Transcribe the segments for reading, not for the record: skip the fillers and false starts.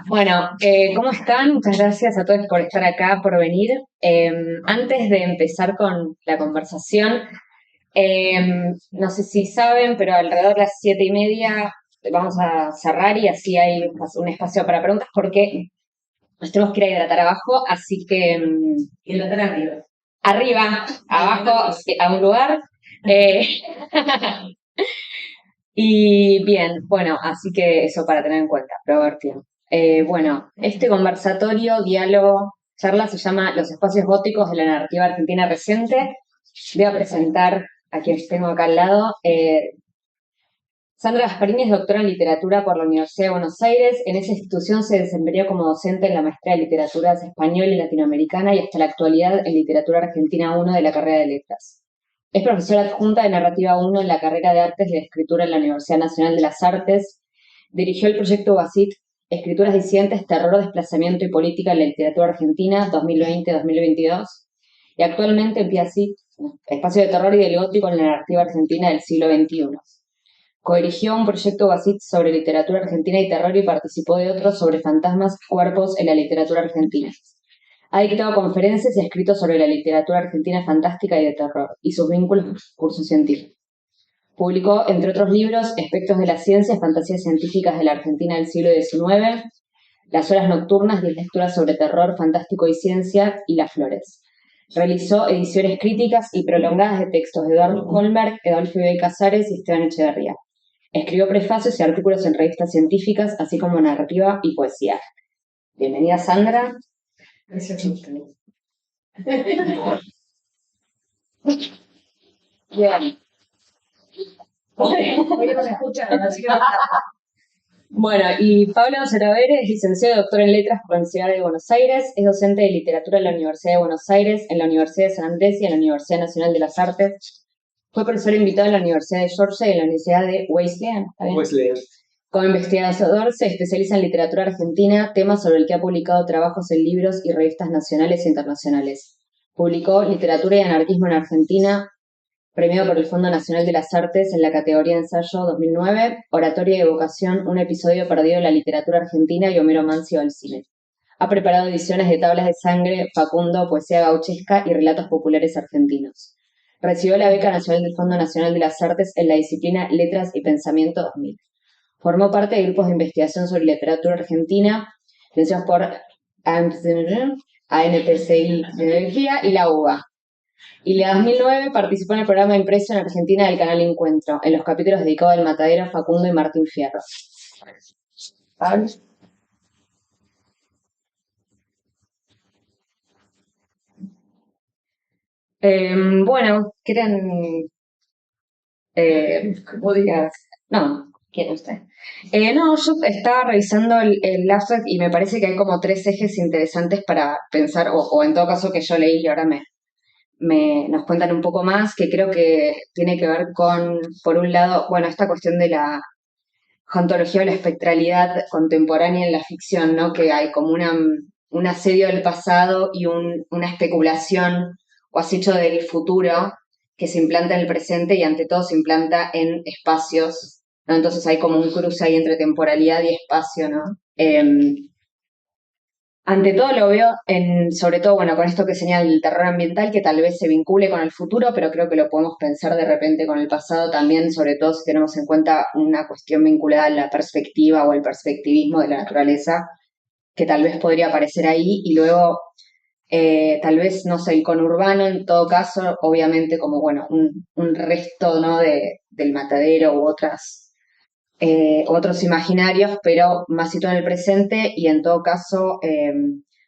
Bueno, ¿cómo están? Muchas gracias a todos por estar acá, por venir. Antes de empezar con la conversación, no sé si saben, pero alrededor de las 7:30 vamos a cerrar y así hay un espacio para preguntas porque nos tenemos que ir a hidratar abajo, así que Hidratar arriba. arriba, abajo, a un lugar. Eh, Y bien, bueno, así que eso para tener en cuenta, Roberto. Bueno, este conversatorio, diálogo, charla se llama Los espacios góticos de la narrativa argentina reciente. Voy a presentar a quienes tengo acá al lado. Sandra Gasparini es doctora en literatura por la Universidad de Buenos Aires. En esa institución se desempeñó como docente en la maestría de literaturas española y latinoamericana y hasta la actualidad en literatura argentina 1 de la carrera de letras. Es profesora adjunta de narrativa 1 en la carrera de artes y de escritura en la Universidad Nacional de las Artes. Dirigió el proyecto Basit, Escrituras disidentes, terror, desplazamiento y política en la literatura argentina 2020-2022. Y actualmente en PIACIT, espacio de terror y del gótico en la narrativa argentina del siglo XXI. Codirigió un proyecto Basit sobre literatura argentina y terror y participó de otros sobre fantasmas y cuerpos en la literatura argentina. Ha dictado conferencias y ha escrito sobre la literatura argentina fantástica y de terror y sus vínculos con cursos científicos. Publicó, entre otros libros, Espectros de la ciencia y fantasías científicas de la Argentina del siglo XIX, Las horas nocturnas, 10 lecturas sobre terror, fantástico y ciencia, y Las flores. Realizó ediciones críticas y prolongadas de textos de Eduardo Holmberg, Adolfo Bioy Casares y Esteban Echeverría. Escribió prefacios y artículos en revistas científicas, así como narrativa y poesía. Bienvenida, Sandra. Bien. Bueno, y Pablo Ceravere es licenciado y doctor en Letras por la Universidad de Buenos Aires, es docente de literatura en la Universidad de Buenos Aires, en la Universidad de San Andrés y en la Universidad Nacional de las Artes. Fue profesor invitado en la Universidad de Georgia y en la Universidad de Wesleyan. Wesleyan. Como investigador se especializa en literatura argentina, tema sobre el que ha publicado trabajos en libros y revistas nacionales e internacionales. Publicó Literatura y Anarquismo en Argentina, premiado por el Fondo Nacional de las Artes en la categoría de ensayo 2009, Oratoria y Evocación, un episodio perdido en la literatura argentina y Homero Mancio al cine. Ha preparado ediciones de Tablas de Sangre, Facundo, Poesía gauchesca y Relatos populares argentinos. Recibió la beca nacional del Fondo Nacional de las Artes en la disciplina Letras y Pensamiento 2000. Formó parte de grupos de investigación sobre literatura argentina, financiados por ANPCI de Energía y la UBA. Y en 2009 participó en el programa impreso en Argentina del canal Encuentro, en los capítulos dedicados al Matadero, Facundo y Martín Fierro. Bueno, ¿quieren vos digas? No, ¿quiere usted? No, yo estaba revisando el asset y me parece que hay como tres ejes interesantes para pensar, o en todo caso que yo leí y ahora nos cuentan un poco más, que creo que tiene que ver con, por un lado, bueno, esta cuestión de la ontología o la espectralidad contemporánea en la ficción, ¿no? Que hay como un asedio del pasado y una especulación o acecho del futuro que se implanta en el presente y ante todo se implanta en espacios, ¿no? Entonces hay como un cruce ahí entre temporalidad y espacio, ¿no? Ante todo lo veo sobre todo, bueno, con esto que señala el terror ambiental, que tal vez se vincule con el futuro, pero creo que lo podemos pensar de repente con el pasado también, sobre todo si tenemos en cuenta una cuestión vinculada a la perspectiva o el perspectivismo de la naturaleza, que tal vez podría aparecer ahí, y luego tal vez, no sé, el conurbano en todo caso, obviamente como, bueno, un resto, ¿no? Del matadero u otros imaginarios, pero más situado en el presente y en todo caso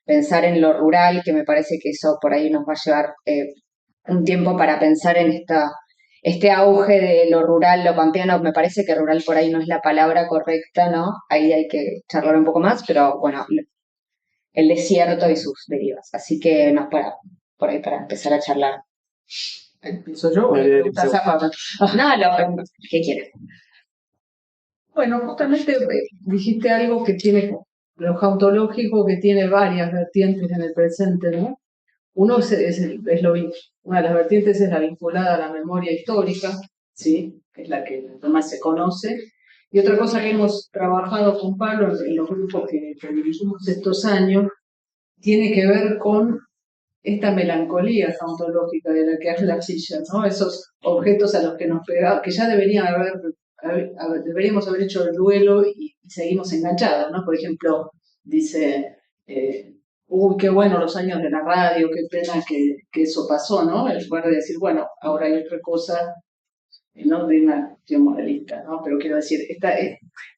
pensar en lo rural, que me parece que eso por ahí nos va a llevar un tiempo para pensar en este auge de lo rural, lo pampeano. Me parece que rural por ahí no es la palabra correcta, ¿no? Ahí hay que charlar un poco más, pero bueno, el desierto y sus derivas. Así que no, por ahí para empezar a charlar. ¿Empiezo yo o le preguntas a Pablo? No, ¿qué quieres? Bueno, justamente dijiste algo que tiene, lo ontológico, que tiene varias vertientes en el presente, ¿no? Uno una de las vertientes es la vinculada a la memoria histórica, ¿sí? Que es la que más se conoce, Y otra cosa que hemos trabajado con Pablo en los grupos que dirigimos estos años tiene que ver con esta melancolía ontológica de la que habla Schiller, ¿no? Esos objetos a los que nos pegamos, que ya deberíamos haber hecho el duelo y seguimos enganchados, ¿no? Por ejemplo, dice, uy, qué bueno los años de la radio, qué pena que eso pasó, ¿no? En lugar de decir, bueno, ahora hay otra cosa, no de una cuestión moralista, ¿no? Pero quiero decir,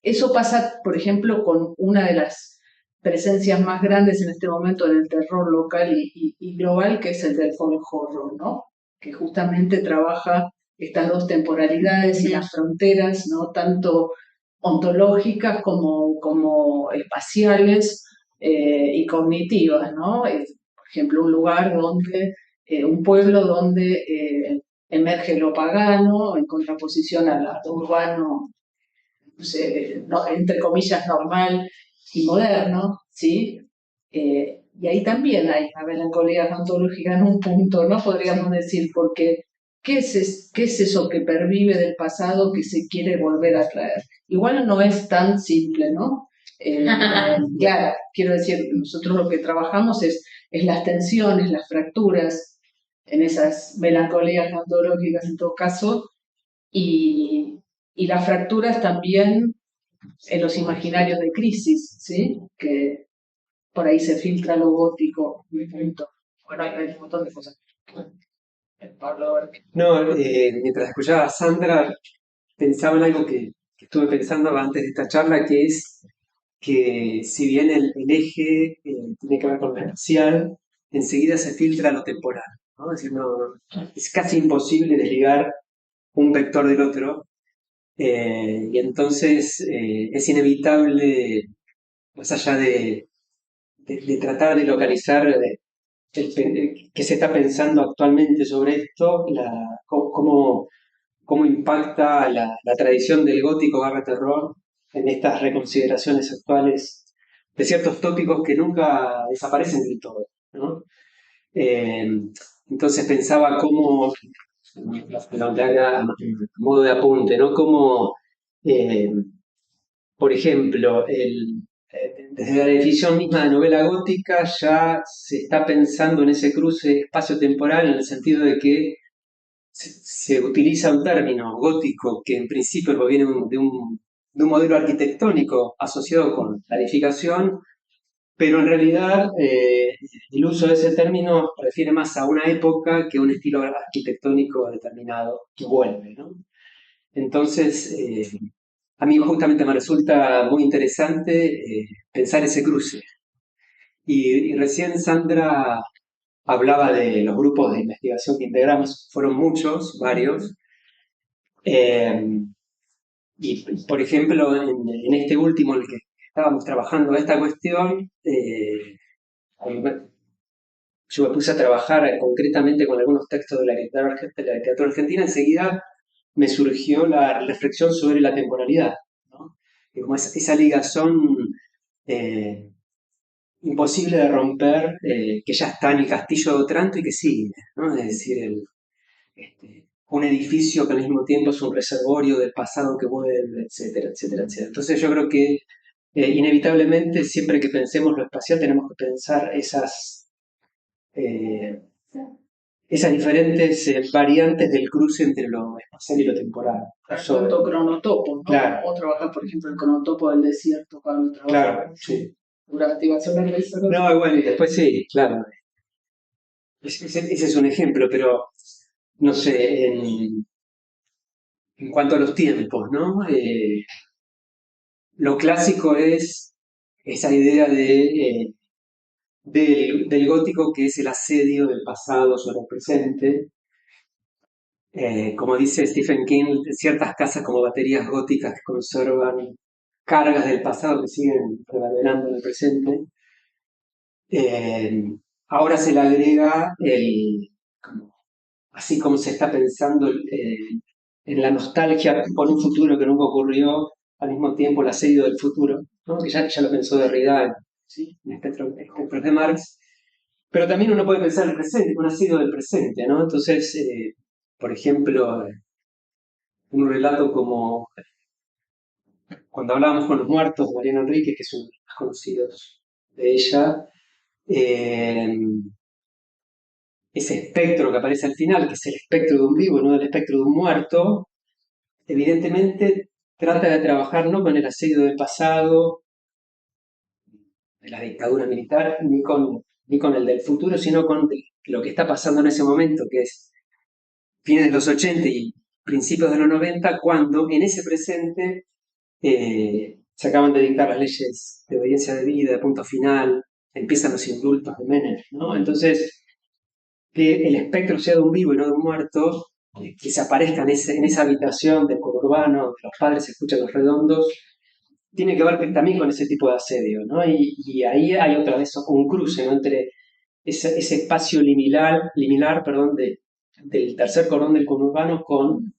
eso pasa, por ejemplo, con una de las presencias más grandes en este momento en el terror local y global, que es el del folk horror, ¿no? Que justamente trabaja estas dos temporalidades y las fronteras, ¿no? Tanto ontológicas como espaciales y cognitivas, ¿no? Por ejemplo, un lugar donde, un pueblo donde emerge lo pagano en contraposición a lo urbano, no sé, entre comillas, normal y moderno, ¿sí? Y ahí también hay una melancolía ontológica en un punto, ¿no? Podríamos decir, porque qué es eso que pervive del pasado que se quiere volver a traer? Igual no es tan simple, ¿no? Claro, quiero decir, nosotros lo que trabajamos es las tensiones, las fracturas, en esas melancolías ontológicas en todo caso, y las fracturas también en los imaginarios de crisis, ¿sí? Que por ahí se filtra lo gótico, muy punto. Bueno, hay un montón de cosas. Pablo, a ver No, mientras escuchaba a Sandra, pensaba en algo que estuve pensando antes de esta charla, que es que si bien el eje tiene que ver con lo espacial, enseguida se filtra lo temporal, ¿no? Es decir, es casi imposible desligar un vector del otro, y entonces es inevitable, más allá de tratar de localizar qué se está pensando actualmente sobre esto, cómo impacta la tradición del gótico barra terror en estas reconsideraciones actuales de ciertos tópicos que nunca desaparecen del todo, ¿no? Eh, entonces pensaba cómo, a modo de apunte, ¿no? Cómo, eh, por ejemplo, desde la definición misma de novela gótica ya se está pensando en ese cruce espacio-temporal en el sentido de que se utiliza un término gótico que en principio proviene de un modelo arquitectónico asociado con la edificación, pero en realidad el uso de ese término refiere más a una época que a un estilo arquitectónico determinado que vuelve, ¿no? Entonces, a mí justamente me resulta muy interesante pensar ese cruce. Y recién Sandra hablaba de los grupos de investigación que integramos, fueron muchos, varios. Y, por ejemplo, en este último en el que estábamos trabajando esta cuestión, yo me puse a trabajar concretamente con algunos textos de la literatura argentina, enseguida me surgió la reflexión sobre la temporalidad, ¿no? Y como esa ligazón imposible de romper, que ya está en el castillo de Otranto y que sigue, ¿no? Es decir, un edificio que al mismo tiempo es un reservorio del pasado que vuelve, etcétera, etcétera, etcétera. Entonces yo creo que inevitablemente siempre que pensemos lo espacial tenemos que pensar eh, esas diferentes variantes del cruce entre lo espacial y lo temporal. Tanto cronotopo, ¿no? Claro. O trabajar, por ejemplo, el cronotopo del desierto para un trabajo. Claro, sí. Una activación del desierto. No, bueno, y después sí, claro. Ese es un ejemplo, pero no sé, en cuanto a los tiempos, ¿no? Lo clásico es esa idea del gótico que es el asedio del pasado sobre el presente. Como dice Stephen King, ciertas casas como baterías góticas que conservan cargas del pasado que siguen reverberando en el presente. Ahora se le agrega así como se está pensando en la nostalgia por un futuro que nunca ocurrió, al mismo tiempo el asedio del futuro, ¿no? Que ya lo pensó Derrida en Espectros de Marx, pero también uno puede pensar en el presente, un asedio del presente, ¿no? Entonces, por ejemplo, un relato como cuando hablábamos con los muertos de Mariana Enríquez, que es uno de los más conocidos de ella, eh, ese espectro que aparece al final, que es el espectro de un vivo y no el espectro de un muerto, evidentemente trata de trabajar no con el asedio del pasado, de la dictadura militar, ni con el del futuro, sino con lo que está pasando en ese momento, que es fines de los 80 y principios de los 90, cuando en ese presente se acaban de dictar las leyes de obediencia de vida, de punto final, empiezan los indultos de Menem, ¿no? Entonces, que el espectro sea de un vivo y no de un muerto, que se aparezca en esa habitación del conurbano, que los padres escuchan los redondos, tiene que ver también con ese tipo de asedio, ¿no? Y ahí hay otra vez un cruce, ¿no? Entre ese espacio liminar perdón, del tercer cordón del conurbano con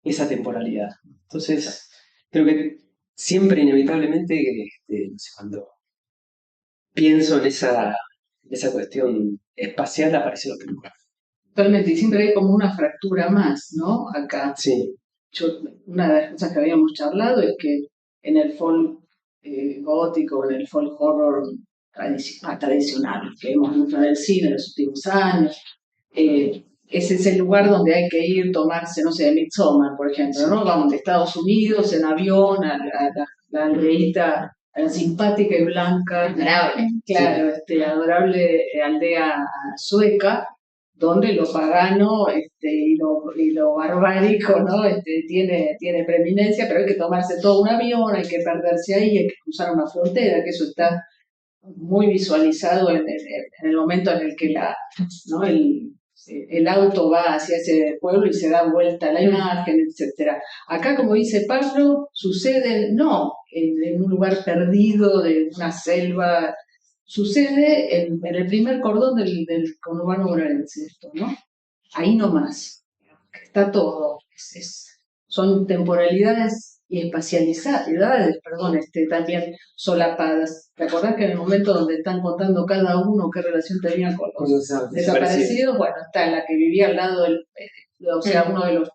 esa temporalidad. Entonces, creo que siempre inevitablemente, no sé, cuando pienso en esa cuestión espacial aparece la película. Totalmente, y siempre hay como una fractura más, ¿no? Acá. Sí. Una de las cosas que habíamos charlado es que en el folk gótico, en el folk horror tradicional que hemos visto en el cine en los últimos años, ese es el lugar donde hay que ir, tomarse, no sé, de Midsommar, por ejemplo, ¿no? Vamos de Estados Unidos en avión a la aldeíta, a la simpática y blanca, Adorable. claro, adorable aldea sueca, donde lo pagano y lo barbárico, ¿no? Tiene preeminencia, pero hay que tomarse todo un avión, hay que perderse ahí, hay que cruzar una frontera, que eso está muy visualizado en el momento en el que ¿no? el auto va hacia ese pueblo y se da vuelta la imagen, etcétera. Acá, como dice Pablo, sucede no en un lugar perdido de una selva, sucede en el primer cordón del conurbano bonaerense, ¿no? Ahí nomás, está todo. Son temporalidades y espacialidades, perdón, también solapadas. ¿Te acordás que en el momento donde están contando cada uno qué relación tenían con los desaparecidos? Bueno, está la que vivía al lado o sea, uno de los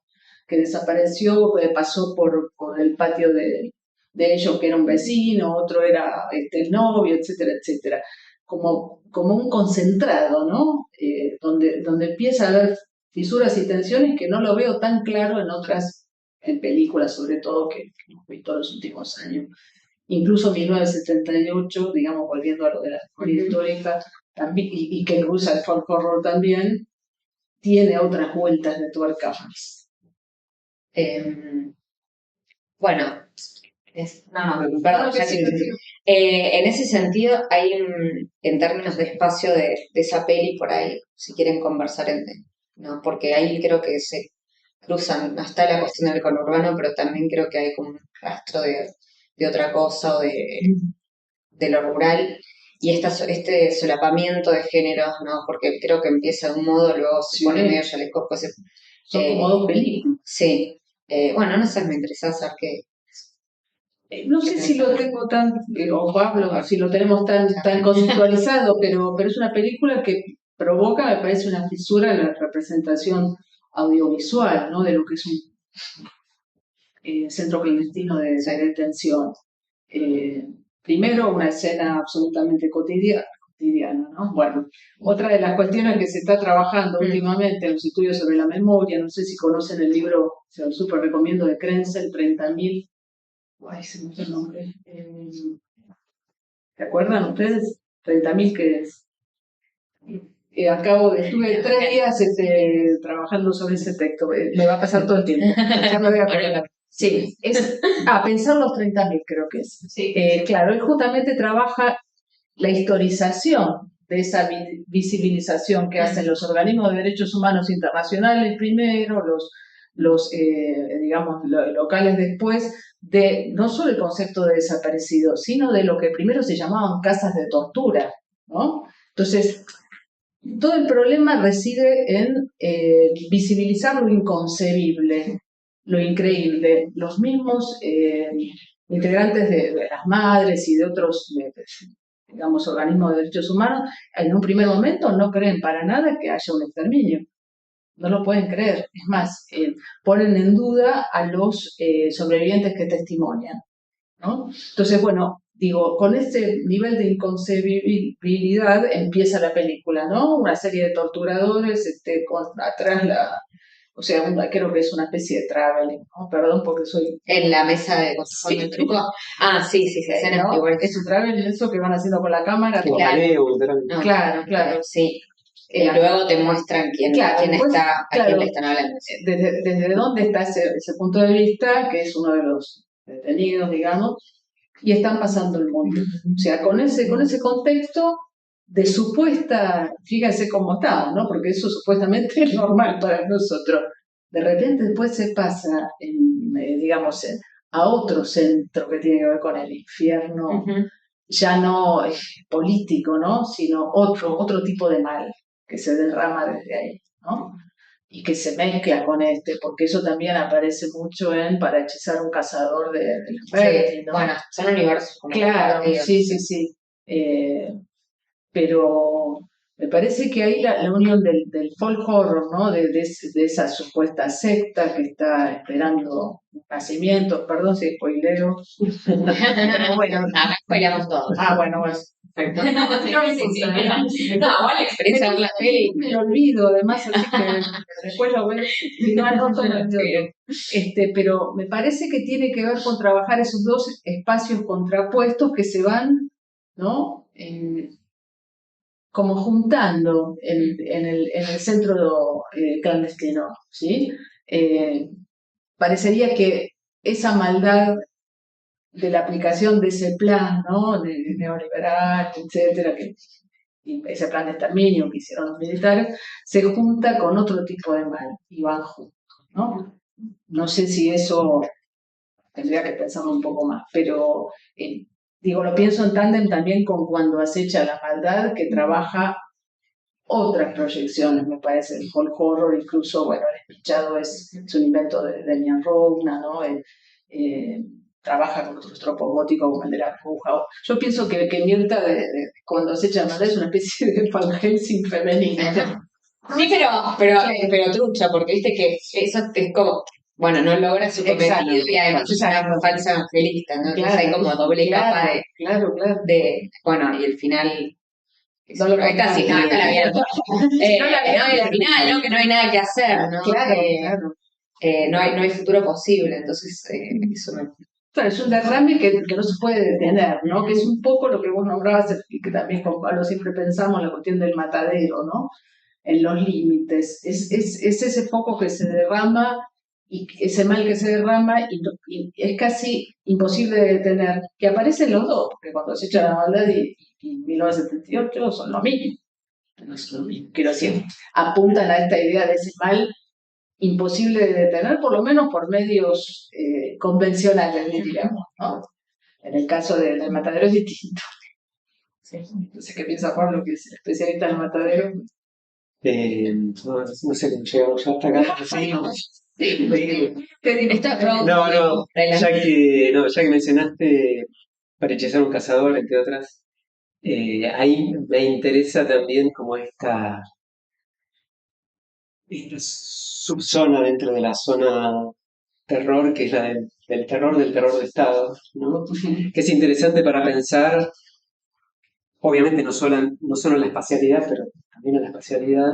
que desapareció pasó por el patio de ellos, que era un vecino, otro era el novio, etcétera, etcétera. Como un concentrado, ¿no? Donde empieza a haber fisuras y tensiones que no lo veo tan claro en películas sobre todo que hemos visto en los últimos años. Incluso 1978, digamos, volviendo a lo de la memoria histórica, también, y que cruza el folk horror también, tiene otras vueltas de tuerca más. Bueno, perdón, en ese sentido hay en términos de espacio de esa peli por ahí, si quieren conversar, ¿no? Porque ahí creo que se cruzan, no está la cuestión del conurbano, pero también creo que hay como un rastro de otra cosa o de lo rural. Y este solapamiento de géneros, ¿no? Porque creo que empieza de un modo, luego se pone medio yalesco. Son como dos películas. Sí. Bueno, no sé, me interesa saber qué. No sé si lo tengo tan, o Pablo, si lo tenemos tan conceptualizado, pero es una película que provoca, me parece, una fisura en la representación audiovisual, ¿no? De lo que es un centro clandestino de detención. Primero, una escena absolutamente cotidiana, ¿no? Bueno, otra de las cuestiones que se está trabajando últimamente en los estudios sobre la memoria, no sé si conocen el libro, se lo súper recomiendo, de Krenzel, 30.000. Ay, se me fue el nombre. ¿Se acuerdan ustedes? 30.000 que es. Estuve 3 días trabajando sobre ese texto. Me va a pasar todo el tiempo. Ya me voy a acordar. Sí, pensar los 30.000 creo que es. Sí. Claro, él justamente trabaja la historización de esa visibilización que hacen los organismos de derechos humanos internacionales primero, los digamos, locales después, de no solo el concepto de desaparecido, sino de lo que primero se llamaban casas de tortura, ¿no? Entonces, todo el problema reside en visibilizar lo inconcebible, lo increíble. Los mismos integrantes de las madres y de otros, digamos, organismos de derechos humanos, en un primer momento no creen para nada que haya un exterminio. No lo pueden creer. Es más, ponen en duda a los sobrevivientes que testimonian. ¿no? Entonces, bueno, digo, con ese nivel de inconcebibilidad empieza la película, ¿no? Una serie de torturadores, con atrás o sea, creo que es una especie de traveling, ¿no? Perdón porque soy... En la mesa de con el truco. Ah, sí, sí, se escena ¿no? igual. Es un traveling eso que van haciendo con la cámara. Un Claro. paneo, un drama. No, Claro, claro. sí. Y luego te muestran quién después, está, a quién le están hablando. Desde dónde está ese punto de vista, que es uno de los detenidos, digamos, y están pasando el mundo. O sea, con ese contexto de supuesta, fíjense cómo estamos, ¿no? Porque eso supuestamente es normal para nosotros. De repente después se pasa, digamos, a otro centro que tiene que ver con el infierno, ya no político, ¿no? Sino otro tipo de mal que se derrama desde ahí, ¿no? Y que se mezcla con porque eso también aparece mucho en Para hechizar un cazador de Lamberti, ¿no? Bueno, son universos. Claro, sí. Pero me parece que ahí la unión del folk horror, ¿no? De esa supuesta secta que está esperando un nacimiento, perdón si spoileo. Bueno, acá spoileamos todo. Bueno. Perfecto. No, la experiencia de ver la peli. Me lo olvido, además, así que después lo ves. Si no anoto, me olvido. Pero me parece que tiene que ver con trabajar esos dos espacios contrapuestos que se van, ¿no? Como juntando en el centro clandestino, ¿sí? Parecería que esa maldad de la aplicación de ese plan, ¿no? De neoliberal, etcétera, y ese plan de exterminio que hicieron los militares, se junta con otro tipo de mal y van juntos, ¿no? No sé si eso tendría que pensarlo un poco más, pero digo, lo pienso en tándem también con Cuando acecha la maldad, que trabaja otras proyecciones, me parece, el folk horror, incluso, bueno, El Espichado es un invento de Demian Rogna, ¿no? Trabaja con otros tropos góticos como el de la bruja. Yo pienso que Mirta, cuando acecha la maldad, es una especie de Van Helsing femenino. Sí, pero trucha, porque viste que eso es como, bueno, no logra su cometido y además es una falsa evangelista, ¿no? Entonces hay como doble capa de... Claro. Bueno, y el final... Esta sí, no, esta la vieron. El final, ¿no? Que no hay nada que hacer, ¿no? Claro. No hay futuro posible, entonces eso no... Claro, es un derrame que no se puede detener, ¿no? Que es un poco lo que vos nombrabas y que también con Pablo siempre pensamos, la cuestión del matadero, ¿no? En los límites. Es ese foco que se derrama y ese mal que se derrama y es casi imposible de detener, que aparecen los dos, porque cuando se echa la maldad y 1978 son lo mismo. Quiero decir, apuntan a esta idea de ese mal imposible de detener, por lo menos por medios convencionales, diríamos, ¿no? En el caso del matadero es distinto. Sí. No sé qué piensa Pablo, que es especialista en el matadero. No sé cómo llegamos ya hasta acá. Ya que mencionaste Para hechizar un cazador, entre otras, ahí me interesa también como esta subzona dentro de la zona terror, que es la del terror de Estado, ¿no? Que es interesante para pensar, obviamente no solo en la espacialidad, pero también en la espacialidad,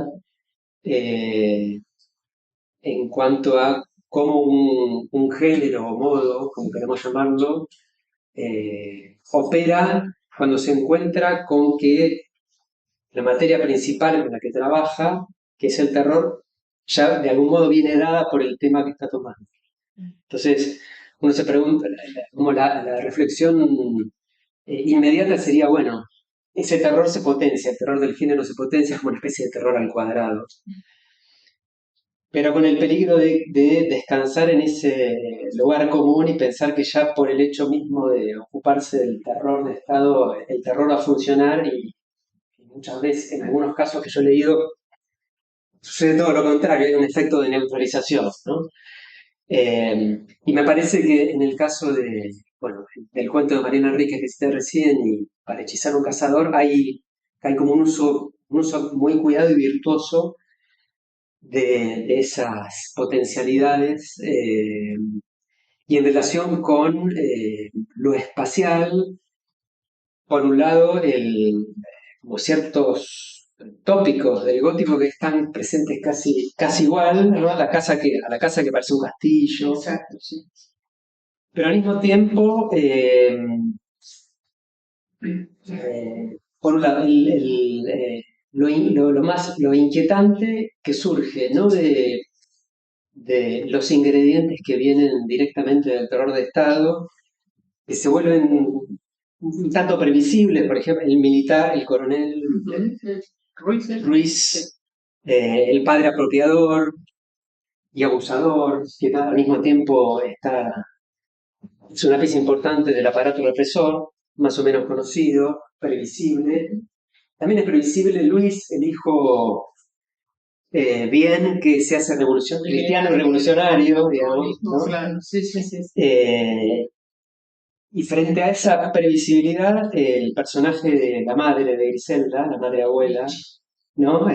en cuanto a cómo un género o modo, como queremos llamarlo, opera cuando se encuentra con que la materia principal con la que trabaja, que es el terror, ya de algún modo viene dada por el tema que está tomando. Entonces, uno se pregunta, como la reflexión inmediata sería, bueno, ese terror se potencia, el terror del género se potencia, es como una especie de terror al cuadrado. Pero con el peligro de descansar en ese lugar común y pensar que ya por el hecho mismo de ocuparse del terror de Estado, el terror va a funcionar y muchas veces, en algunos casos que yo he leído, sucede todo lo contrario, hay un efecto de neutralización, ¿no? Y me parece que en el caso del cuento de Mariana Enríquez que cité recién y Para hechizar un cazador, hay como un uso muy cuidado y virtuoso de esas potencialidades, y en relación con lo espacial, por un lado, como ciertos tópicos del gótico que están presentes casi igual, ¿no? A la casa que parece un castillo, Exacto, sí. pero al mismo tiempo, por un lado, lo inquietante que surge, ¿no? De los ingredientes que vienen directamente del terror de Estado, que se vuelven un tanto previsibles, por ejemplo, el militar, el coronel Ruiz, el padre apropiador y abusador, que al mismo tiempo es una pieza importante del aparato represor, más o menos conocido, previsible. También es previsible Luis, el hijo bien que se hace cristiano y revolucionario, digamos, ¿no? Claro, sí, sí, sí. Y frente a esa previsibilidad, el personaje de la madre de Griselda, la madre abuela, ¿no?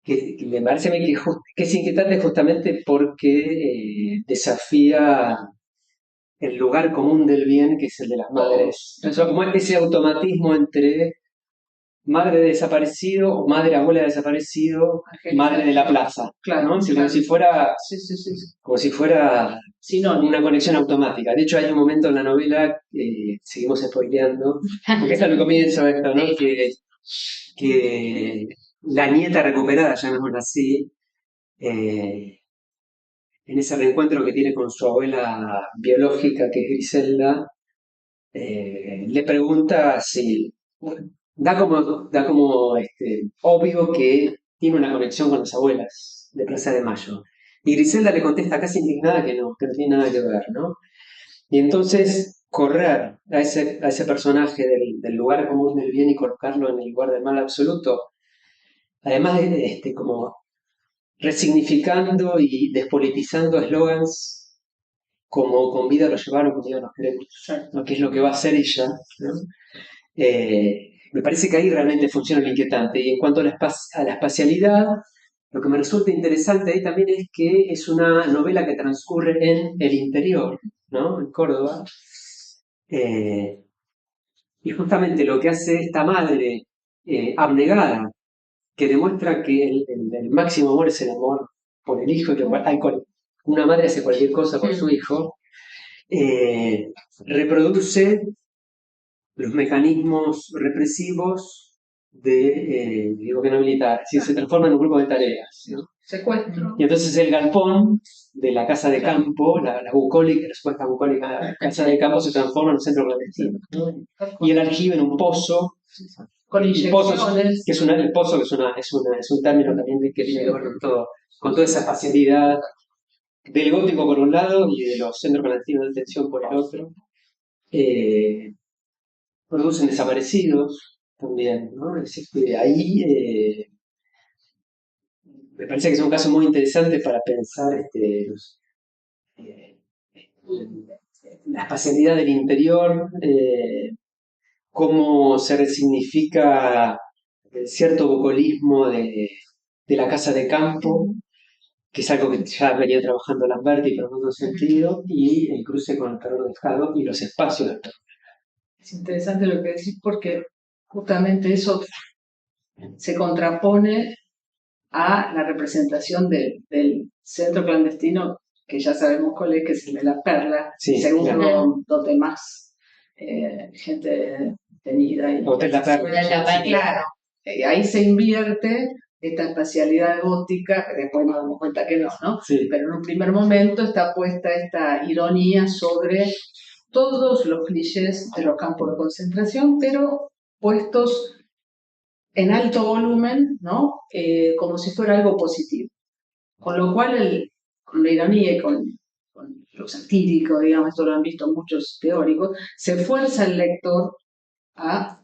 Que me parece a mí que es inquietante justamente porque desafía el lugar común del bien, que es el de las madres. Entonces, como ese automatismo entre madre de desaparecido o madre abuela de desaparecido, madre de la plaza, claro, ¿no? claro. Como si fuera una conexión automática. De hecho, hay un momento en la novela, seguimos spoileando, porque está al comienzo esto, ¿no? Que la nieta recuperada, llamémosla así, en ese reencuentro que tiene con su abuela biológica, que es Griselda, le pregunta si da como obvio que tiene una conexión con las abuelas de Plaza de Mayo. Y Griselda le contesta casi indignada que no tiene nada que ver, ¿no? Y entonces correr a ese personaje del lugar común del bien y colocarlo en el lugar del mal absoluto, además de como resignificando y despolitizando eslogans como con vida lo llevaron, con vida nos queremos, ¿no? Que es lo que va a hacer ella, ¿no? Me parece que ahí realmente funciona lo inquietante. Y en cuanto a la espacialidad, lo que me resulta interesante ahí también es que es una novela que transcurre en el interior, ¿no? En Córdoba. Y justamente lo que hace esta madre abnegada, que demuestra que el máximo amor es el amor por el hijo, y que una madre hace cualquier cosa por su hijo, reproduce los mecanismos represivos del gobierno militar, si se transforma en un grupo de tareas, ¿no? Secuestro. Y entonces el galpón de la casa de campo, la bucólica, la supuesta bucólica casa de campo se transforma en un centro clandestino, ¿no? Y el aljibe en un pozo. Con inyecciones. El pozo es un término también que tiene que ver con toda esa facilidad del gótico por un lado y de los centros clandestinos de detención por el otro. Producen desaparecidos también, ¿no? Es decir, que ahí me parece que es un caso muy interesante para pensar eh, la espacialidad del interior, cómo se resignifica cierto bucolismo de la casa de campo, que es algo que ya venía trabajando Lamberti, pero en otro sentido, y el cruce con el terror de Estado y los espacios del terror. Es interesante lo que decís porque justamente eso se contrapone a la representación del centro clandestino, que ya sabemos cuál es, que es el de la Perla, Sí, según claro. donde más gente tenida. Hotel La Perla. Claro, ahí se invierte esta espacialidad gótica, después nos damos cuenta que no, Sí. pero en un primer momento está puesta esta ironía sobre todos los clichés de los campos de concentración, pero puestos en alto volumen, ¿no? Como si fuera algo positivo. Con lo cual, con la ironía y con lo satírico, digamos, esto lo han visto muchos teóricos, se fuerza el lector a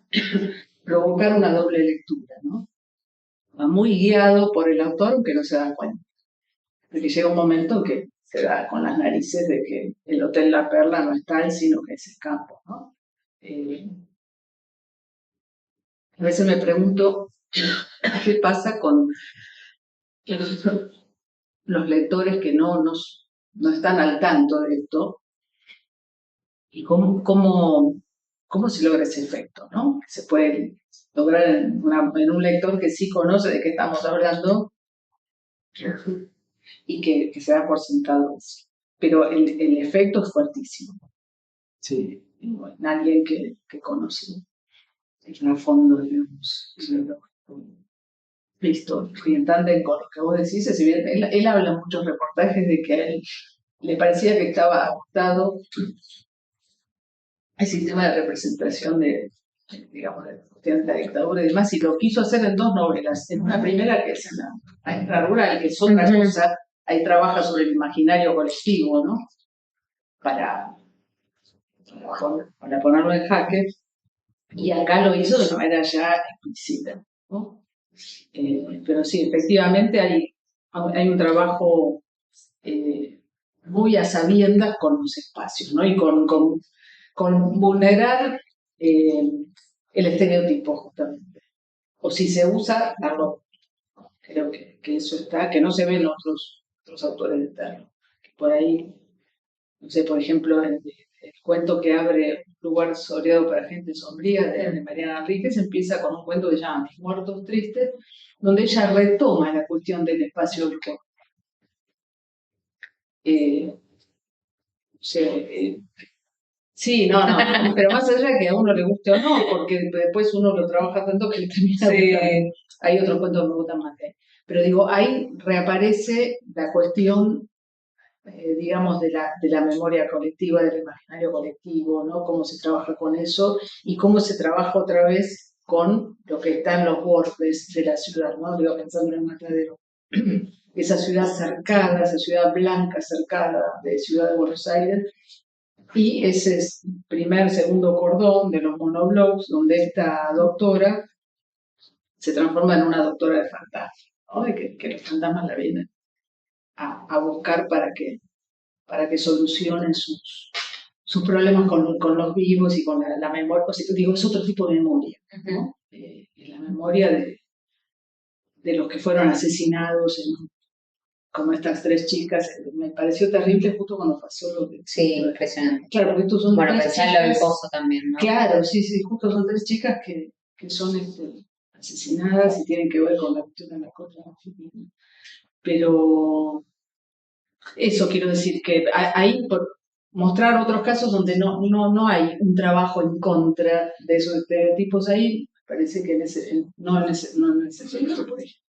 provocar una doble lectura, ¿no? Va muy guiado por el autor, aunque no se da cuenta. Porque llega un momento en que se da con las narices de que el Hotel La Perla no es tal, sino que es el campo, ¿no? A veces me pregunto qué pasa con los lectores que no nos no están al tanto de esto, y cómo se logra ese efecto, ¿no? Se puede lograr en un lector que sí conoce de qué estamos hablando y que se da por sentado eso. Pero el efecto es fuertísimo. Sí. En alguien que conoce el fondo, digamos, la historia. Y en tándem con lo que vos decís, es evidente, él habla en muchos reportajes de que a él le parecía que estaba agotado el sistema de representación digamos, de la dictadura y demás, y lo quiso hacer en 2 novelas. En una primera, que es La maestra rural, que es otra cosa, ahí trabaja sobre el imaginario colectivo, ¿no? Para ponerlo en jaque, y acá lo hizo de manera ya explícita, ¿no? Pero sí, efectivamente hay un trabajo muy a sabiendas con los espacios, ¿no? Y con vulnerar el estereotipo, justamente. O si se usa, darlo. Creo que eso está, que no se ve en otros autores de terror. Por ahí, no sé, por ejemplo, el cuento que abre Un lugar soleado para gente sombría de Mariana Enríquez empieza con un cuento que se llama Mis muertos tristes, donde ella retoma la cuestión del espacio del cuerpo. Sí, no, pero más allá de que a uno le guste o no, porque después uno lo trabaja tanto que le termina gustando. Hay otros cuentos que me gustan más que hay. Pero digo, ahí reaparece la cuestión, digamos, de la memoria colectiva, del imaginario colectivo, ¿no? Cómo se trabaja con eso y cómo se trabaja otra vez con lo que está en los bordes de la ciudad, ¿no? Digo, pensando en el Matadero. Esa ciudad cercada, esa ciudad blanca cercada de Ciudad de Buenos Aires, y ese es primer, segundo cordón de los monoblocks, donde esta doctora se transforma en una doctora de fantasmas, ¿no? De que los fantasmas la vienen a buscar para que solucionen sus problemas con los vivos y con la memoria. O sea, digo, es otro tipo de memoria, ¿no? La memoria de los que fueron asesinados como estas 3 chicas. Me pareció terrible justo cuando pasó lo de... Sí, impresionante. Claro, porque estos son bueno, 3 pensá en lo del pozo también, ¿no? Claro, sí, justo son 3 chicas que son asesinadas y tienen que ver con la cuestión de la narcotráfico. Pero eso quiero decir, que ahí por mostrar otros casos donde no hay un trabajo en contra de esos estereotipos, ahí parece que no en ese sentido, por ejemplo.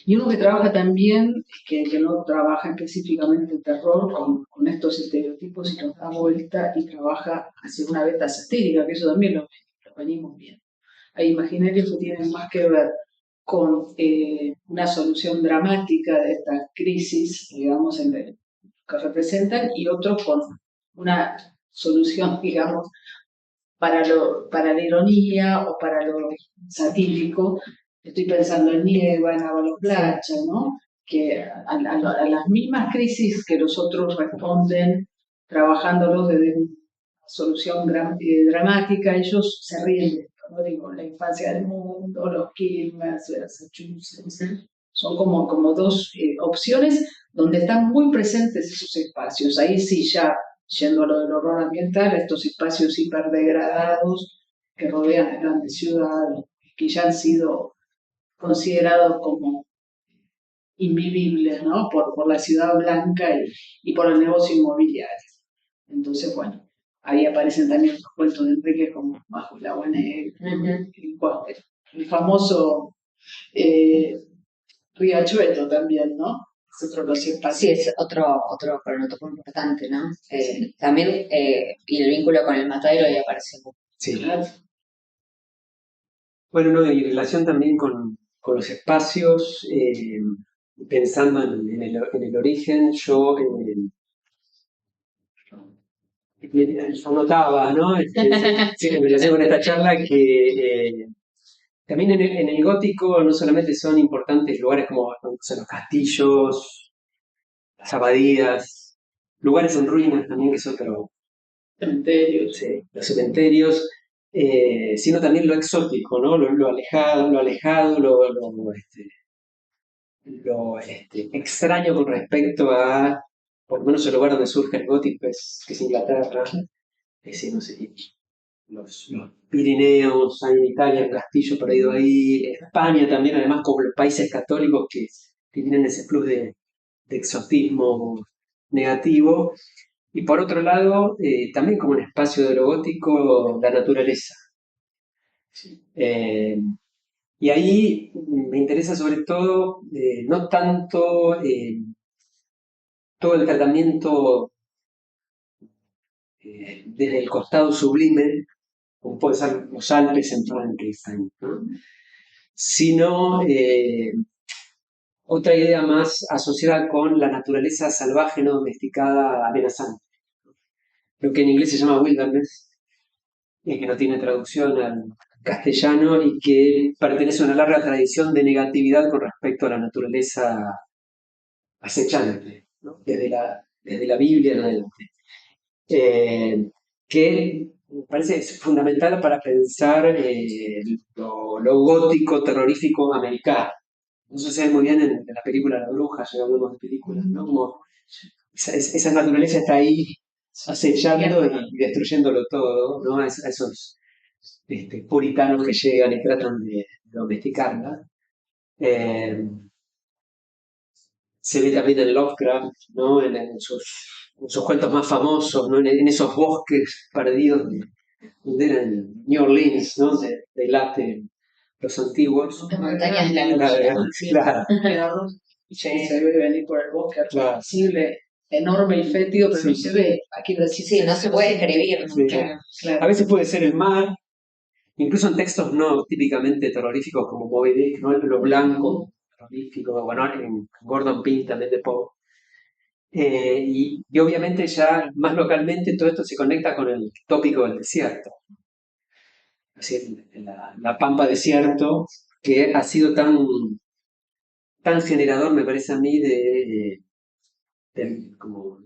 Y uno que trabaja también, que no trabaja específicamente el terror con estos estereotipos y los da vuelta y trabaja hacia una beta satírica, que eso también lo venimos viendo. Hay imaginarios que tienen más que ver con una solución dramática de esta crisis, digamos, que representan, y otros con una solución, digamos, para la ironía o para lo satírico. Estoy pensando en Nieva, en Ávalo Placha, ¿no? Que a las mismas crisis que los otros responden trabajándolos desde una solución dramática, ellos se ríen de esto, ¿no? Digo, la infancia del mundo, los Quilmes, Massachusetts, son como 2 opciones donde están muy presentes esos espacios. Ahí sí, ya yendo a lo del horror ambiental, estos espacios hiperdegradados que rodean las grandes ciudades, que ya han sido considerados como invivibles, ¿no? Por la ciudad blanca y por el negocio inmobiliario. Entonces, bueno, ahí aparecen también los cuentos de Enrique como Bajo el agua negra, el famoso Riachuelo también, ¿no? Es otro de los espacios. Sí, es otro cronotopo importante, ¿no? También, y el vínculo con el Matadero ahí aparece. Sí. Claro. Bueno, no, y en relación también con los espacios, pensando en el origen, yo notaba, ¿no? Sí, en relación con esta charla, que también en el gótico no solamente son importantes lugares como o sea, los castillos, las abadías, lugares en ruinas también, que son Cementerios. Sí, los cementerios, sino también lo exótico, ¿no? Lo alejado, lo extraño con respecto a por lo menos el lugar donde surge el gótico, que es Inglaterra, no sé, los Pirineos, hay en Italia un castillo perdido ahí, España también, además como los países católicos que tienen ese plus de exotismo negativo. Y por otro lado, también como un espacio de lo gótico, la naturaleza. Eh, y ahí me interesa sobre todo, no tanto todo el tratamiento desde el costado sublime, como puede ser los Alpes en Frankenstein, ¿no? Sino otra idea más asociada con la naturaleza salvaje no domesticada amenazante, lo que en inglés se llama wilderness, que no tiene traducción al castellano y que pertenece a una larga tradición de negatividad con respecto a la naturaleza acechante, ¿no? Desde la Biblia en adelante. Que me parece es fundamental para pensar lo gótico terrorífico americano. Eso se ve muy bien en la película La Bruja, ya hablamos de películas, ¿no? Como esa naturaleza está ahí acechando y destruyéndolo todo, ¿no? A esos puritanos que llegan y tratan de domesticarla. Se ve también en Lovecraft, ¿no? En sus cuentos más famosos, ¿no? En esos bosques perdidos donde era en New Orleans, ¿no? De late los antiguos. Las montañas de la Claro, noche. claro. Sí, se ve venir por el bosque, Claro. accesible, enorme y fétido, pero no Sí. se ve. Aquí decir, Sí, no se puede escribir. Sí. Claro. A veces puede ser el mar, incluso en textos no típicamente terroríficos como Moby Dick, ¿no? Lo blanco, terrorífico, bueno, en Gordon Pym también de Poe. Y obviamente ya más localmente todo esto se conecta con el tópico del desierto. Es decir, la pampa desierto, que ha sido tan generador, me parece a mí, como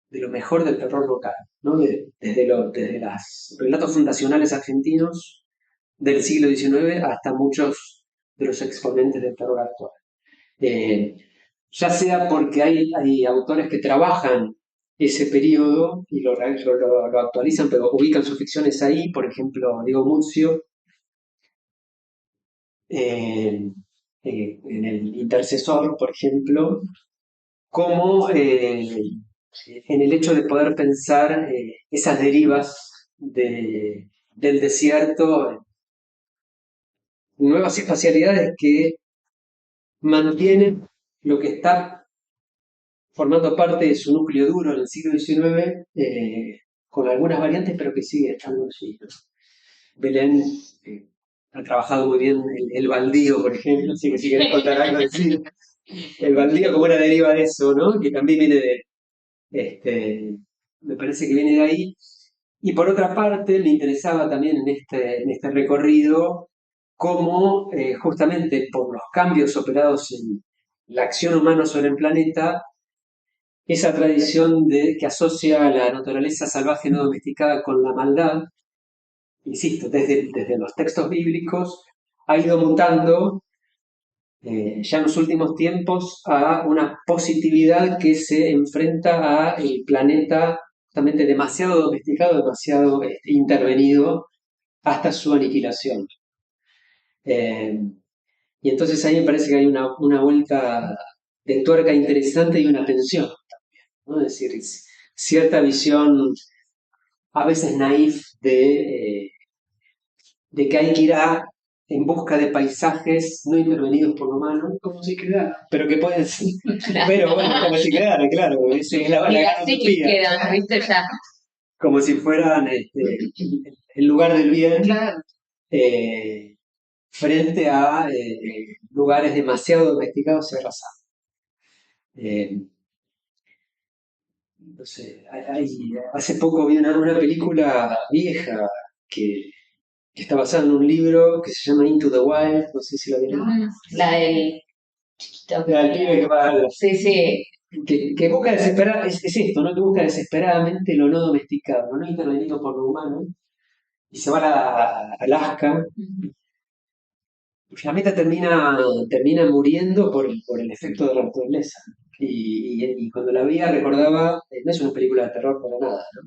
de lo mejor del terror local, ¿no? Desde los relatos fundacionales argentinos del siglo XIX hasta muchos de los exponentes del terror actual. Ya sea porque hay autores que trabajan ese periodo y lo actualizan, pero ubican sus ficciones ahí, por ejemplo, Diego Muzio, en El Intercesor, por ejemplo, como en el hecho de poder pensar esas derivas del desierto, nuevas espacialidades que mantienen lo que está formando parte de su núcleo duro en el siglo XIX, con algunas variantes, pero que sigue estando allí, ¿no? Belén ha trabajado muy bien el baldío, por ejemplo, así que si querés contar algo, decir el baldío como una deriva de eso, ¿no? Que también viene me parece que viene de ahí. Y por otra parte, me interesaba también en este recorrido cómo justamente por los cambios operados en la acción humana sobre el planeta, esa tradición que asocia la naturaleza salvaje no domesticada con la maldad, insisto, desde los textos bíblicos, ha ido mutando ya en los últimos tiempos a una positividad que se enfrenta a el planeta justamente demasiado domesticado, demasiado intervenido hasta su aniquilación. Y entonces ahí me parece que hay una vuelta de tuerca interesante y una tensión también, ¿no? Es decir, cierta visión a veces naif de que hay que ir en busca de paisajes no intervenidos por lo humano, como si quedara. pero que pueden ser. Pero bueno, como si quedara, claro, esa es la Y gran así utopía. quedan, ¿viste? Ya. Como si fueran el lugar del bien, Claro. frente a lugares demasiado domesticados y arrasados. No sé, hace poco vi una película vieja que está basada en un libro que se llama Into the Wild, no sé si la vieron. La del chiquito. La del pibe que va a Sí, sí. que busca desesperar, es esto, ¿no? Que busca desesperadamente lo no domesticado, lo no intervenido por lo humano, y se va a Alaska, y finalmente termina muriendo por el efecto de la naturaleza, Y cuando la veía recordaba, no es una película de terror para nada, ¿no?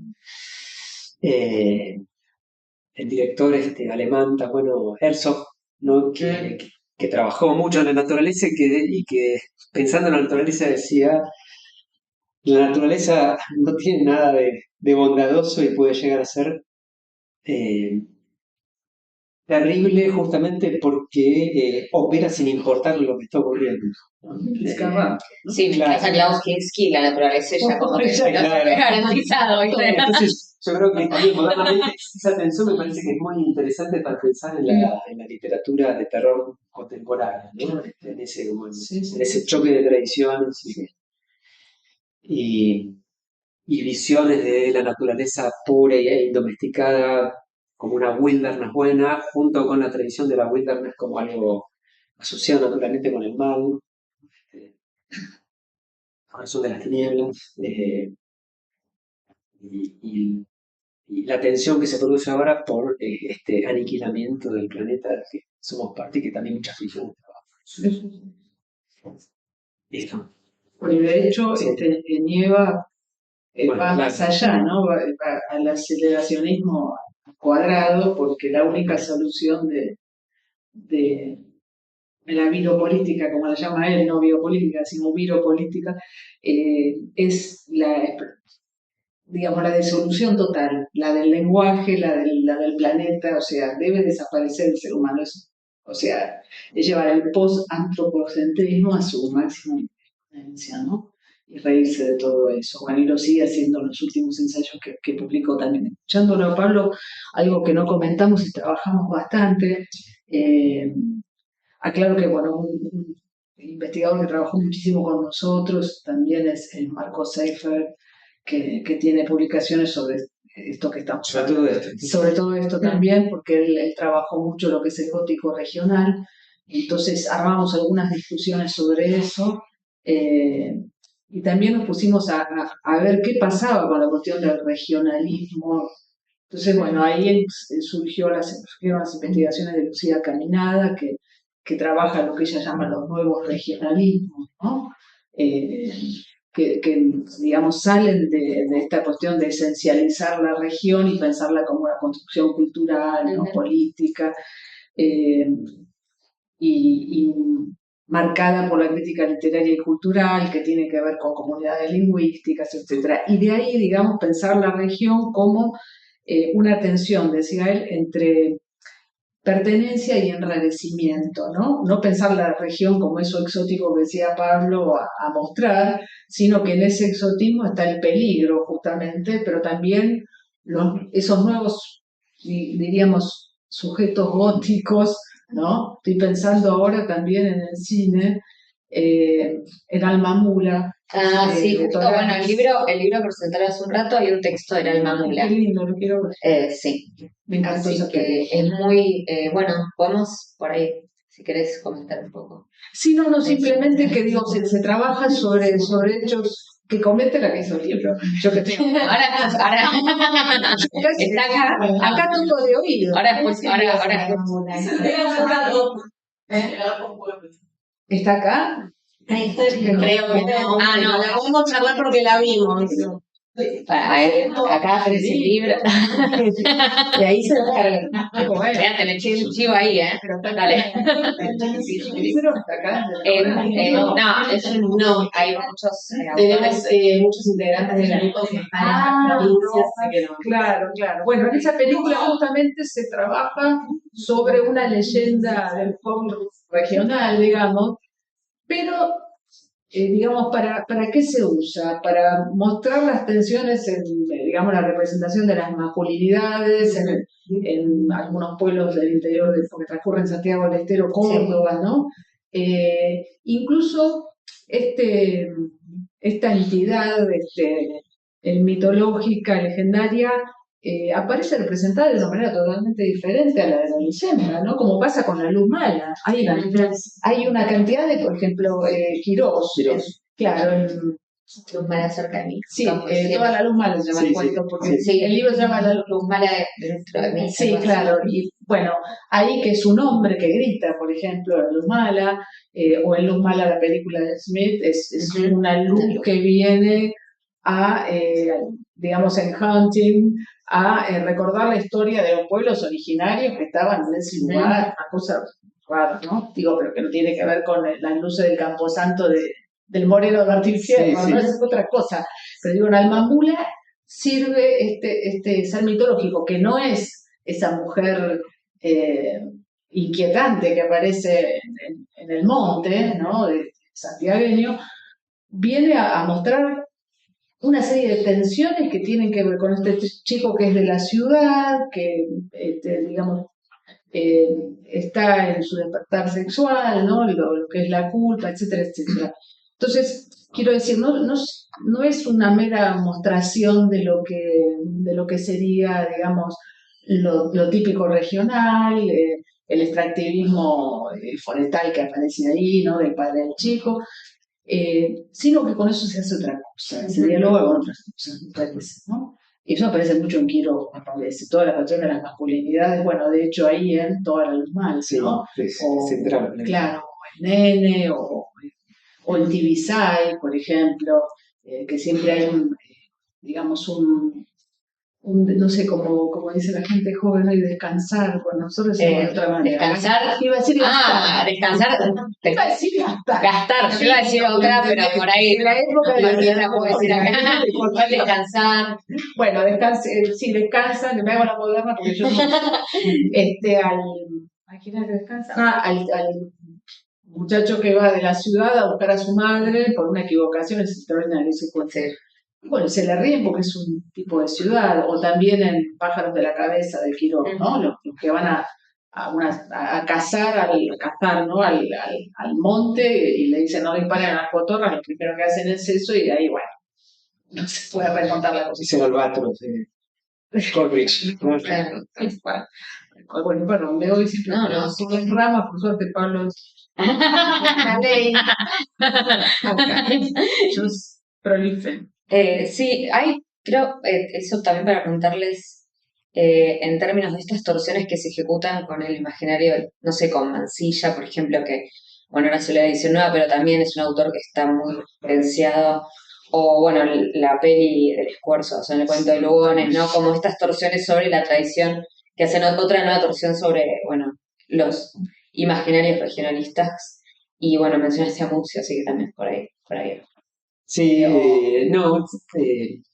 El director alemán, tan bueno, Herzog, ¿no? Que trabajó mucho en la naturaleza y que pensando en la naturaleza decía, la naturaleza no tiene nada de bondadoso y puede llegar a ser eh, terrible justamente porque opera sin importar lo que está ocurriendo, ¿no? Sí, claro. pasa Klaus Kinski, la naturaleza ya como que Claro. garantizado, ¿viste? Entonces, yo creo que también modernamente esa tensión me parece que es muy interesante para pensar en la literatura de terror contemporánea, ¿no? En ese choque de tradiciones y visiones de la naturaleza pura e indomesticada como una wilderness buena, junto con la tradición de la wilderness como algo asociado naturalmente con el mal, corazón de las tinieblas, y la tensión que se produce ahora por este aniquilamiento del planeta del que somos parte y que también muchas ficciones trabajan. Listo. Porque de hecho, Sí. Nieva Bueno, va más allá, ¿no? Va al aceleracionismo cuadrado, porque la única solución de la biopolítica, como la llama él, no biopolítica, sino biopolítica, es digamos, la disolución total, la del lenguaje, la del planeta, o sea, debe desaparecer el ser humano. O sea, es llevar el post-antropocentrismo a su máxima exponencia, ¿no? Y reírse de todo eso. Bueno, y lo sigue haciendo en los últimos ensayos que publicó también. Escuchándolo a Pablo, algo que no comentamos y trabajamos bastante, aclaro que, bueno, un investigador que trabajó muchísimo con nosotros también es el Marco Seifer, que tiene publicaciones sobre esto que estamos hablando. Sobre todo esto también, porque él trabajó mucho lo que es el gótico regional, entonces armamos algunas discusiones sobre eso, y también nos pusimos a ver qué pasaba con la cuestión del regionalismo. Entonces, bueno, ahí surgieron las investigaciones de Lucía Caminada, que trabaja lo que ella llama los nuevos regionalismos, ¿no? Que, digamos, salen de esta cuestión de esencializar la región y pensarla como una construcción cultural, ¿no? Política, y marcada por la crítica literaria y cultural, que tiene que ver con comunidades lingüísticas, etc. Y de ahí, digamos, pensar la región como una tensión, decía él, entre pertenencia y enrarecimiento, ¿no? No pensar la región como eso exótico que decía Pablo a mostrar, sino que en ese exotismo está el peligro, justamente, pero también esos nuevos, diríamos, sujetos góticos, ¿no? Estoy pensando ahora también en el cine, en Alma Mula. Sí, justo, bueno, el libro que presentaron hace un rato hay un texto del Alma Mula. Qué lindo, lo quiero ver. Sí. Me encantó. Así que es muy, bueno, podemos por ahí, si querés comentar un poco. Sí, no, simplemente que digo, se trabaja sobre hechos que comete la que hizo el libro. Yo que tengo. Ahora está acá todo de oído. Ahora. ¿Está acá? Ahí está, creo que no. No, la vamos a charlar porque la vimos. Acá aparece el libro. Y ahí se descarga. Espérate, le eché el chivo ahí, Dale. ¿Pero está acá? No, hay muchos Tenemos muchos integrantes del equipo que están en la provincia, así que no. Claro. Bueno, en esa película justamente se trabaja sobre una leyenda del folk regional, digamos, pero, digamos, ¿para qué se usa? Para mostrar las tensiones en, digamos, la representación de las masculinidades en algunos pueblos del interior, porque transcurre en Santiago del Estero, Córdoba, ¿no? Incluso esta entidad mitológica, legendaria, aparece representada de una manera totalmente diferente a la de la leyenda, ¿no? Como pasa con la luz mala. Hay una cantidad de, por ejemplo, Quirós. Claro, Luz mala cerca de mí. Sí, Campo de toda la luz mala se llama el Sí, cuento, porque Sí. el libro se llama La Luz mala dentro de mí. Sí, algo así. claro. Y bueno, ahí que es un hombre que grita, por ejemplo, en Luz Mala, o en Luz Mala, la película de Smith, es Ujú. una luz que viene a, digamos, en Hunting, a recordar la historia de los pueblos originarios que estaban en ese Ujú. lugar, una cosa rara, ¿no? Digo, pero que no tiene que ver con las luces del Camposanto del Moreno de Martín Fierro, Sí, ¿no? sí. Es otra cosa. Pero digo, en Almamula sirve este ser mitológico, que no es esa mujer inquietante que aparece en el monte, ¿no? De santiagueño, viene a mostrar una serie de tensiones que tienen que ver con este chico que es de la ciudad, que, digamos, está en su despertar sexual, ¿no? Lo que es la culpa, etcétera, etcétera. Entonces, quiero decir, no es una mera mostración de lo que sería, digamos, lo típico regional, el extractivismo forestal que aparece ahí, ¿no? Del padre del chico, sino que con eso se hace otra cosa, se dialoga con otras cosas, me parece, ¿no? Y eso aparece mucho en Quiro, aparece toda la cuestión de las masculinidades, bueno, de hecho ahí en Toda la luz mal, Sí, ¿no? es O, central. claro, o el nene, o el Tibisay, por ejemplo, que siempre hay digamos, no sé, como dice la gente joven hoy, descansar, bueno, nosotros decimos de otra manera. Descansar. Iba a decir Descansar. Iba a decir gastar. Gastar. Yo iba a decir otra, pero por ahí. De la época de No la puedo decir acá. Porque Descansar. bueno, sí, descansa, que me hago la moderna porque yo no. ¿A quién es que descansa? Al muchacho que va de la ciudad a buscar a su madre por una equivocación, es extraordinario ese cuento. Bueno, se le ríen porque es un tipo de ciudad, o también en Pájaros de la Cabeza de Quirós, ¿no? Los que van a cazar, ¿no? Al monte y le dicen no disparen a las cotorras, lo primero que hacen es eso y de ahí, bueno, no se puede remontar la cosa. Dicen albatros, Coleridge. Bueno, perdón, de hoy siempre No, son en ramas, por suerte Pablo es la ley. Ellos prolifen. Sí, creo, eso también para preguntarles, en términos de estas torsiones que se ejecutan con el imaginario, no sé, con Mansilla, por ejemplo, que, bueno, ahora salió la edición nueva, pero también es un autor que está muy referenciado, o bueno, la peli del Escuerzo, o sea, en el cuento de Lugones, ¿no? Como estas torsiones sobre la tradición, que hacen otra nueva torsión sobre, bueno, los imaginarios regionalistas, y bueno, mencionaste a Muzio, así que también por ahí. Sí, no,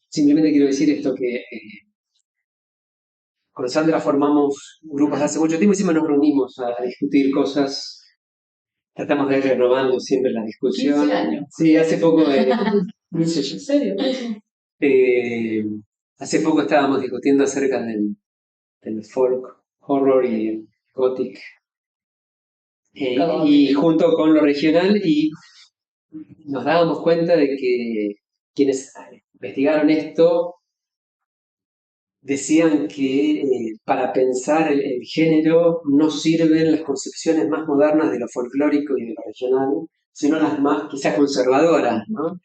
simplemente quiero decir esto que con Sandra formamos grupos hace mucho tiempo y siempre nos reunimos a discutir cosas. Tratamos de ir renovando siempre la discusión. 15 años. Sí, hace poco. ¿En serio? Hace poco estábamos discutiendo acerca del folk, horror y el gothic. Y junto con lo regional, y nos dábamos cuenta de que quienes investigaron esto decían que para pensar el género no sirven las concepciones más modernas de lo folclórico y de lo regional, sino las más quizás conservadoras, ¿no?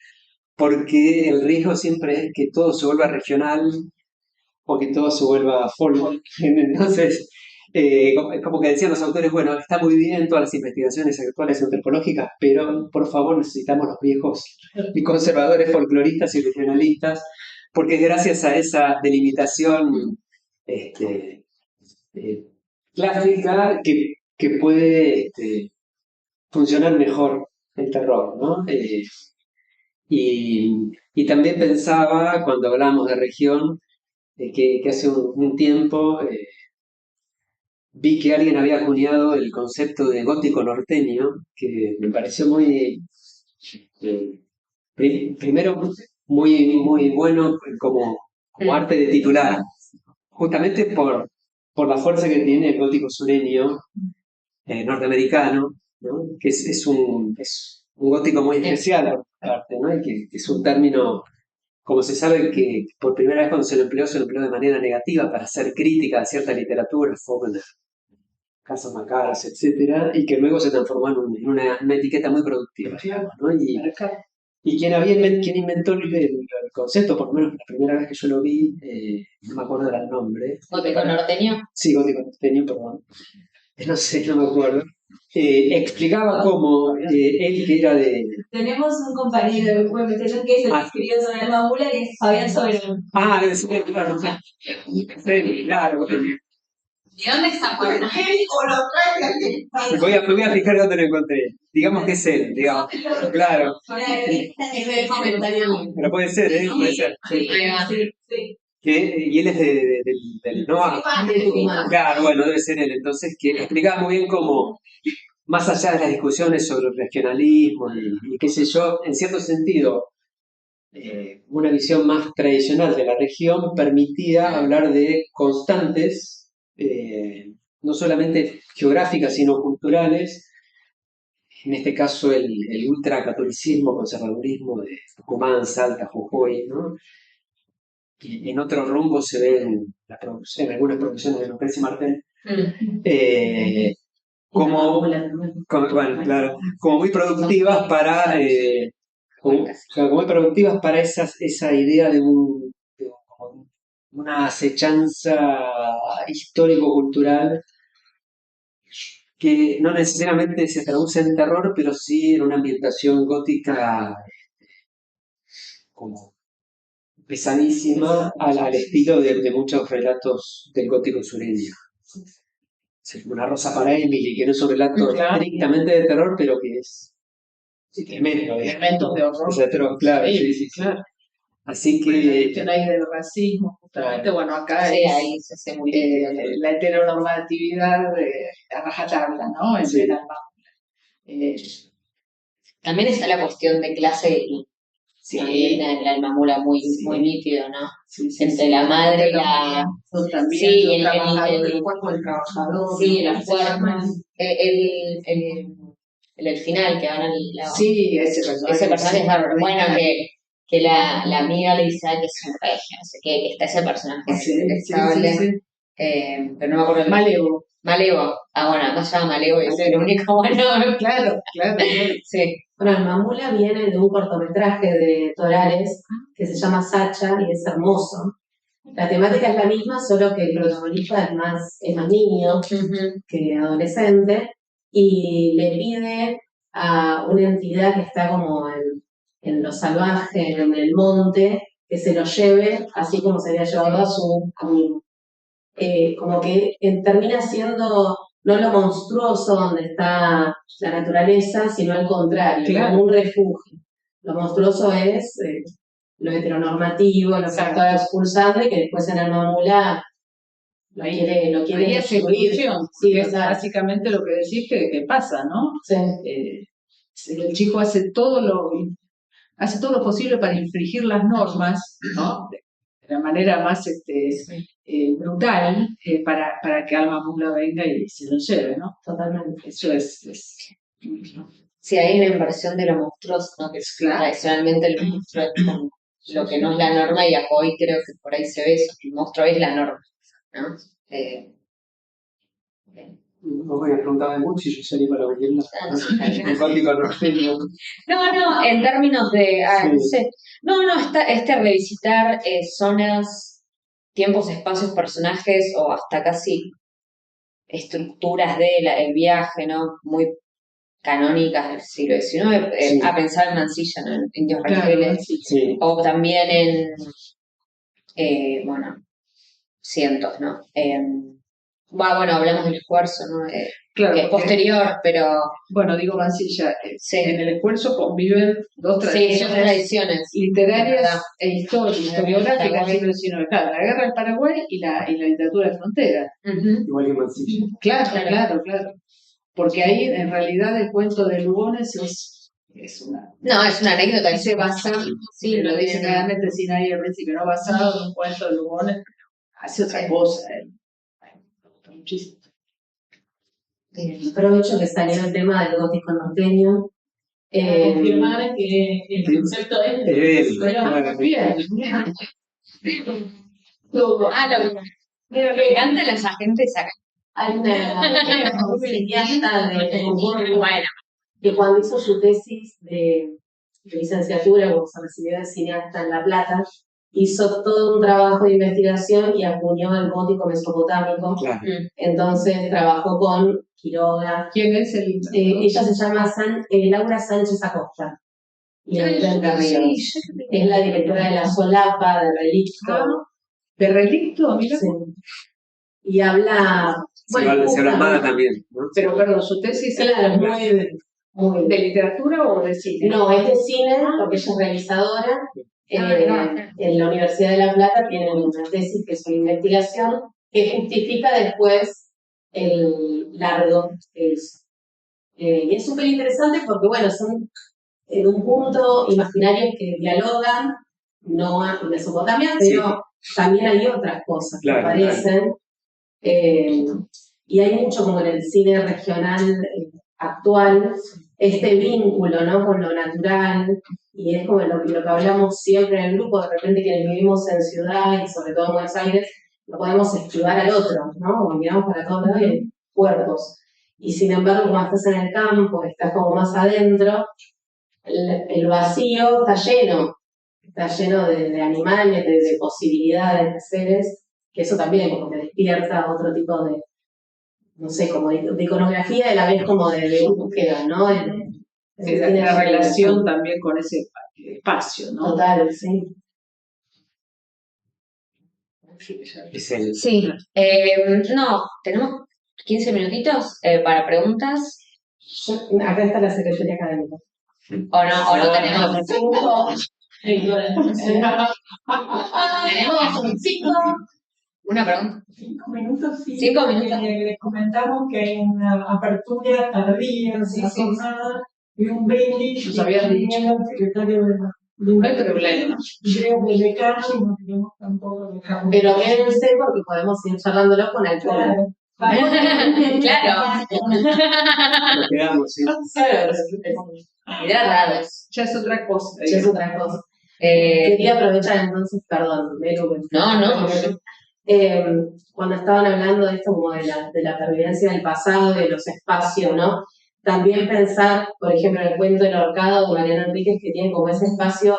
Porque el riesgo siempre es que todo se vuelva regional o que todo se vuelva folk. Entonces, como que decían los autores, bueno, está muy bien todas las investigaciones actuales antropológicas, pero por favor necesitamos los viejos y conservadores folcloristas y regionalistas, porque es gracias a esa delimitación clásica que puede funcionar mejor el terror, ¿no? Y también pensaba, cuando hablamos de región, que hace un tiempo vi que alguien había acuñado el concepto de gótico norteño, que me pareció muy, primero, muy bueno como arte de titular, justamente por la fuerza que tiene el gótico sureño norteamericano, ¿no? Que es un gótico muy especial, aparte, ¿no? Y que es un término, como se sabe que por primera vez cuando se lo empleó de manera negativa para hacer crítica a cierta literatura, Faulkner, Casos Macabros, etcétera, y que luego se transformó en una etiqueta muy productiva, ¿no? Y quien inventó el concepto, por lo menos la primera vez que yo lo vi, no me acuerdo del nombre. Gótico norteño. Sí, gótico norteño, perdón. No sé, no me acuerdo. Explicaba cómo él, que era de... Tenemos un compañero de investigación que es el que escribió sobre el mamula, que es Fabián Soberón. Ah, debe ser, claro. Sí, claro. ¿De dónde está Juan? Me voy a fijar dónde lo encontré. Digamos que es él, digamos. Claro. Es el comentario. Pero puede ser, ¿eh? Puede ser. Sí. Sí. Y él es del NOA. Claro, bueno, debe ser él. Entonces, que explicaba muy bien cómo, más allá de las discusiones sobre el regionalismo y qué sé yo, en cierto sentido, una visión más tradicional de la región permitía hablar de constantes, no solamente geográficas, sino culturales. En este caso, el ultracatolicismo, conservadurismo de Tucumán, Salta, Jujuy, ¿no? Y en otro rumbo se ven en algunas producciones de Lucrecia Martel, como, bueno, claro, como muy productivas para como muy productivas para esa idea de como una acechanza histórico-cultural que no necesariamente se traduce en terror, pero sí en una ambientación gótica como pesadísima al estilo de muchos relatos del gótico sureño. Sí, una Rosa para Emily, que no es un relato estrictamente de terror, pero que es tremendo. Elementos de horror. Es de terror, claro, sí. Claro. Así Bueno, la que... cuestión ahí del racismo, justamente, bueno, acá Sí, es ahí se hace muy bien. la heteronormatividad a rajatabla, ¿no? En Sí. plena mácula. También está la cuestión de clase y también en el Almamula muy nítido, ¿no? Sí, Entre la madre y la... También, Sí, el trabajador, el cuerpo del trabajador. Sí, ¿no? las formas. El final, que van al... Sí, ese personaje es bárbaro. Bueno, que la amiga le dice que es un regio, no sé qué, que está ese personaje detestable. Pero no me acuerdo el Malevo. Malevo. Ah, bueno, acá se llama Malevo y es el único bueno. Claro. Sí. Bueno, el Mamula viene de un cortometraje de Torales que se llama Sacha y es hermoso. La temática es la misma, solo que el protagonista es más niño que adolescente y le pide a una entidad que está como en lo salvaje, en el monte, que se lo lleve, así como se había llevado a su amigo. Como que termina siendo no lo monstruoso donde está la naturaleza, sino al contrario, como un refugio. Lo monstruoso es lo heteronormativo, lo que está expulsando y que después en el Mamula lo quiere ahí es evolución, sí, que es básicamente lo que decís que pasa, ¿no? Sí. El chico hace todo lo posible para infringir las normas, ¿no? De la manera más brutal para que Alma Mula venga y se lo lleve, ¿no? Totalmente. Eso es Sí, hay una inversión de lo monstruoso, ¿no? Que tradicionalmente el monstruo es como lo que no es la norma y hoy creo que por ahí se ve eso, que el monstruo es la norma, ¿no? No voy a preguntar de mucho y yo salí para oírlo. El gótico norteño. No, en términos de... no sé. No, está revisitar zonas, tiempos, espacios, personajes o hasta casi estructuras del viaje, ¿no? Muy canónicas del siglo XIX, a pensar en Mansilla, ¿no? En Indios Rangeles, o también en, bueno, cientos, ¿no? Bueno, hablamos del esfuerzo, ¿no? Que es posterior, pero... Bueno, digo Mansilla, en el esfuerzo conviven dos tradiciones literarias e historiográficas del siglo XIX. Claro, la guerra del Paraguay y la literatura de frontera. Igual que Mansilla. Claro. Porque ahí, en realidad, el cuento de Lugones es una... No, es una anécdota. Se basa, lo dice claramente sin ahí al principio, no basado en un cuento de Lugones, hace otra cosa. Me gusta muchísimo. Aprovecho que salió el tema del gótico norteño. Confirmar que el concepto es Lo que cantan los agentes acá. Hay una cineasta de Concurso que cuando hizo su tesis de licenciatura, cuando se recibió de cineasta en La Plata, hizo todo un trabajo de investigación y acuñó el gótico mesopotámico. Claro. Entonces trabajó con Quiroga. ¿Quién es el...? Ella se llama Laura Sánchez Acosta. Y enfrenta Ríos. Es la directora de La Solapa, de Relicto. ¿De Relicto? Mira. Sí. Y habla... Se habla Armada también, ¿no? Pero perdón, su tesis Claro, muy ¿de literatura o de cine? No, es de cine, porque ella es realizadora. En la Universidad de La Plata tienen una tesis que es una investigación que justifica después el largo que hizo. Y es súper interesante porque, bueno, son en un punto imaginarios que dialogan, no en Mesopotamia, pero también hay otras cosas que aparecen. Y hay mucho como en el cine regional actual, este vínculo, ¿no?, con lo natural, y es como lo que hablamos siempre en el grupo, de repente quienes vivimos en ciudad y sobre todo en Buenos Aires, no podemos esquivar al otro, ¿no?, como miramos para todos lados puertos. Y sin embargo, como estás en el campo, estás como más adentro, el vacío está lleno de animales, de posibilidades, de seres, que eso también como que despierta otro tipo de, no sé, como de iconografía y a la vez como de búsqueda, ¿no? Sí, la relación también con ese espacio, ¿no? Total, sí. Sí, no, tenemos 15 minutitos para preguntas. Acá está la secretaria académica. O no tenemos 5. Tenemos 5. Una pregunta. 5 minutos, sí. 5 minutos. Les comentamos que hay una apertura tardía en la jornada y un brindis. Nos habían dicho. El secretario de la... No hay problema. Creo que decano y no queremos tampoco dejar. Pero quédense porque podemos ir charlándolo con alcohol. Claro. Nos quedamos, sí. Hidratados. Ya es otra cosa. Ya es otra cosa. Quería aprovechar entonces, perdón, No. Cuando estaban hablando de esto como de la pervivencia del pasado, de los espacios, ¿no? También pensar, por ejemplo, en el cuento del ahorcado de Mariana Enríquez, que tiene como ese espacio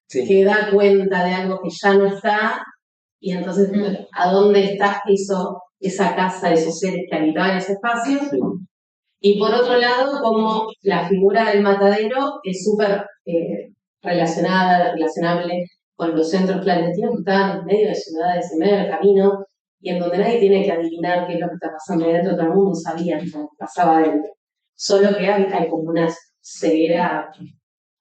que da cuenta de algo que ya no está, y entonces a dónde está esa casa, esos seres que habitaban ese espacio. Y por otro lado, como la figura del matadero es súper relacionable con los centros clandestinos que estaban en medio de ciudades, en medio del camino, y en donde nadie tiene que adivinar qué es lo que está pasando ahí adentro, todo el mundo sabía que pasaba adentro. Solo que hay como una ceguera,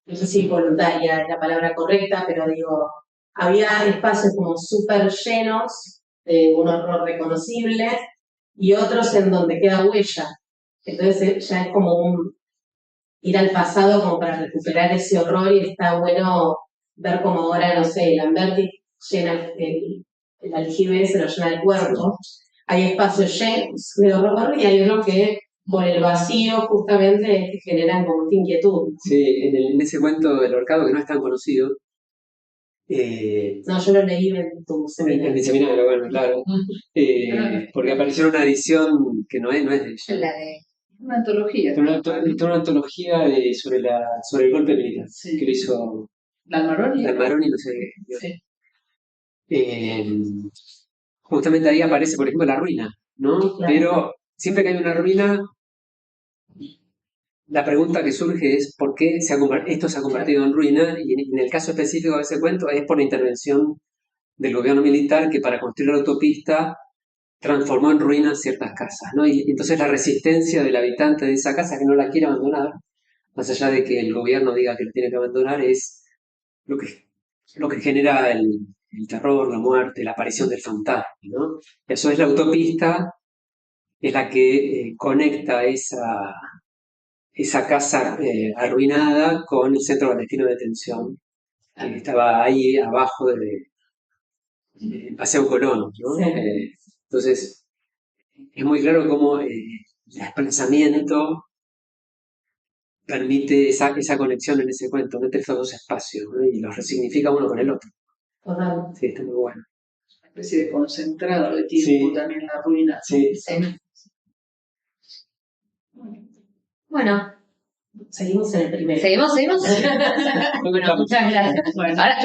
no sé si voluntaria es la palabra correcta, pero digo, había espacios como súper llenos de un horror reconocible y otros en donde queda huella. Entonces ya es como ir al pasado como para recuperar ese horror, y está bueno ver como ahora, no sé, Lamberti llena el aljibe, se lo llena el cuerpo. Hay espacios llenos de horror y hay otros que por el vacío justamente que generan como esta inquietud. Sí, en ese cuento del ahorcado que no es tan conocido. No, yo lo leí en tu seminario. En mi seminario, bueno, claro. Porque apareció una edición que no es de ella. La de... Una antología. Una antología sobre el golpe militar, que lo hizo Dalmaroni, no sé. Sí. Justamente ahí aparece, por ejemplo, la ruina, ¿no? Claro. Pero siempre que hay una ruina, la pregunta que surge es ¿por qué esto se ha convertido en ruina? Y en el caso específico de ese cuento es por la intervención del gobierno militar, que para construir la autopista transformó en ruinas ciertas casas, ¿no? Y entonces la resistencia del habitante de esa casa que no la quiere abandonar, más allá de que el gobierno diga que la tiene que abandonar, es lo que genera el terror, la muerte, la aparición del fantasma, ¿no? Eso es la autopista, es la que conecta esa casa arruinada con el centro clandestino de detención, que estaba ahí abajo de Paseo Colón, ¿no? Sí. Entonces, es muy claro cómo el desplazamiento permite esa conexión en ese cuento, entre esos dos espacios, ¿no? Y los resignifica uno con el otro. Total. Sí, está muy bueno. Una especie de concentrado de tiempo también la ruina. Sí. Bueno, Seguimos en el primero. Seguimos. ¿Dónde Bueno, estamos? muchas gracias. Bueno, Ahora,